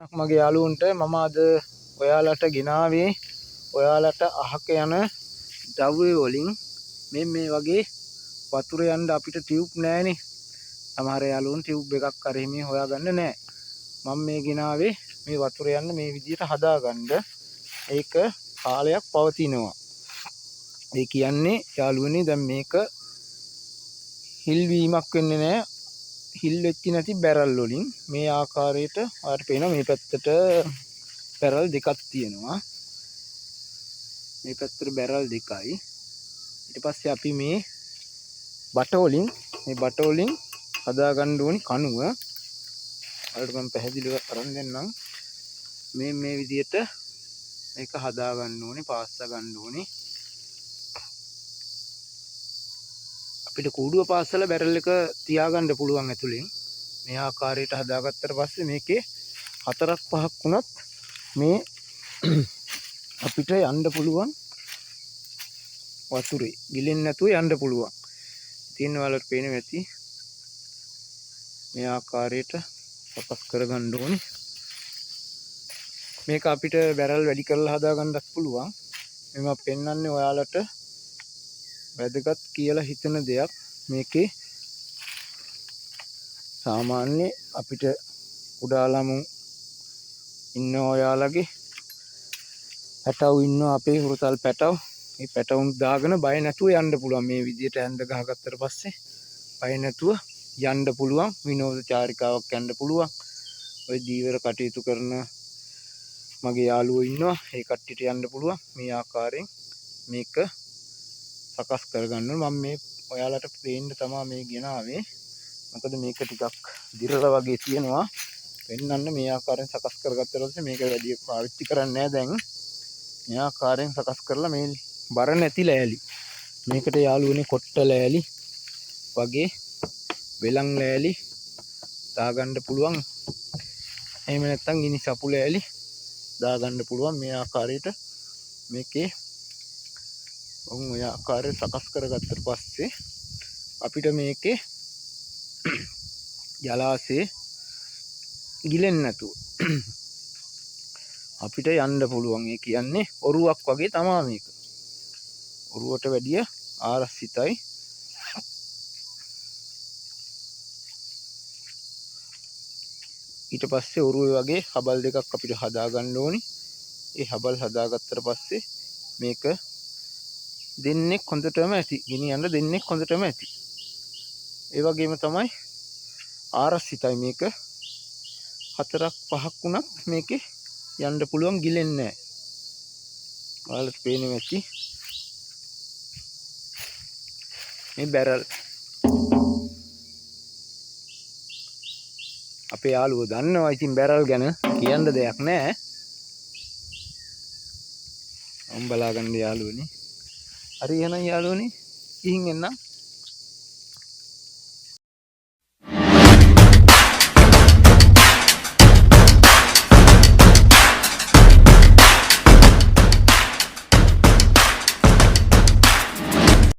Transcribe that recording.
මගේ යාළුවන්ට මම අද ඔයාලට ගෙනාවේ ඔයාලට අහක යන ද්‍රව්‍ය වලින් මේ වගේ වතුර යන්න අපිට ටියුබ් නැහැනේ. සමහර යාළුවන් ටියුබ් එකක් අර එමේ හොයාගන්න නැහැ. මම මේ ගෙනාවේ මේ වතුර යන්න මේ විදිහට හදාගන්න. ඒක කාලයක් පවතිනවා. ඒ කියන්නේ යාළුවනේ දැන් මේක හිල් වීමක් වෙන්නේ නැහැ. හිල් වෙච්ච නැති බැරල් වලින් මේ ආකාරයට ඔයාලට පේනවා මේ පැත්තට බැරල් දෙකක් තියෙනවා. මේ පැත්තට බැරල් දෙකයි. ඊට පස්සේ අපි මේ බට වලින් හදාගන්න ඕනි කණුව. ඔයාලට මම පැහැදිලිව අරන් දෙන්නම්. මේ විදිහට මේක හදාගන්න ඕනි, පාස්ස ගන්න ඕනි. අපිට කූඩුව පාස්සල බැරල් එක තියාගන්න පුළුවන් ඇතුලෙන්. මේ ආකාරයට හදාගත්තට පස්සේ මේකේ 4ක් 5ක් වුණත් මේ අපිට යන්න පුළුවන් වතුරේ ගිලෙන්නේ නැතුව යන්න පුළුවන්. තියෙන වලට පේනවා ඇති. මේ ආකාරයට සකස් කරගන්න ඕනේ. මේක අපිට බැරල් වැඩි කරලා හදාගන්නත් පුළුවන්. මම පෙන්වන්නේ ඔයාලට වැදගත් කියලා හිතන දෙයක්. මේකේ සාමාන්‍ය අපිට කුඩා ළමු ඉන්න ඔයාලගේ පැටවු ඉන්න අපේ හුරතල් පැටවු මේ පැටවුන් දාගෙන බය නැතුව යන්න පුළුවන්. මේ විදිහට ඇඳ ගහගත්තට පස්සේ බය නැතුව යන්න පුළුවන්. විනෝද චාරිකාවක් යන්න පුළුවන්. ඔය දීවර කටයුතු කරන මගේ යාළුවෝ ඉන්නවා. ඒ කට්ටියට යන්න පුළුවන්. මේ ආකාරයෙන් මේක සකස් කරගන්න මම මේ ඔයාලට පේන්න තමයි මේ ගෙනාවේ. මොකද මේක ටිකක් දිරලා වගේ තියෙනවා. පෙන්නන්න මේ ආකාරයෙන් සකස් කරගත්තට පස්සේ මේක වැඩි පාවිච්චි කරන්නේ නැහැ දැන්. මේ ආකාරයෙන් සකස් කරලා මේ බර නැති ලෑලි. මේකට යාළුවනේ කොට්ට ලෑලි වගේ වෙලන් ලෑලි දාගන්න පුළුවන්. එහෙම නැත්නම් ගිනි සපු ලෑලි දාගන්න පුළුවන්. මේ ආකාරයට මේකේ ඔය ආකාරයට සකස් කරගත්තට පස්සේ අපිට මේකේ ජලාශයේ ගිලෙන්නේ නැතුව අපිට යන්න පුළුවන්. ඒ කියන්නේ ඔරුවක් වගේ තමයි මේක. ඔරුවට වැඩිය ආරක්ෂිතයි. ඊට පස්සේ ඔරුවේ වගේ හබල් දෙකක් අපිට හදාගන්න ඕනි. ඒ හබල් හදාගත්තට පස්සේ මේක දෙන්නෙක් හොඳටම ඇති. ගෙනියන්න දෙන්නෙක් හොඳටම ඇති. ඒ වගේම තමයි ආරක්ෂිතයි මේක. 4ක් 5ක් වුණත් මේකේ යන්න පුළුවන්, ගිලෙන්නේ නැහැ. ඔයාලට පේනවා ඇති. මේ බැරල් අපේ යාළුවෝ දන්නවා. ඉතින් බැරල් ගැන කියන්න දෙයක් නැහැ. උඹලා ගන්න යාළුවනේ. හරි එහෙනම් යාළුවනේ. ගිහින් එන්න.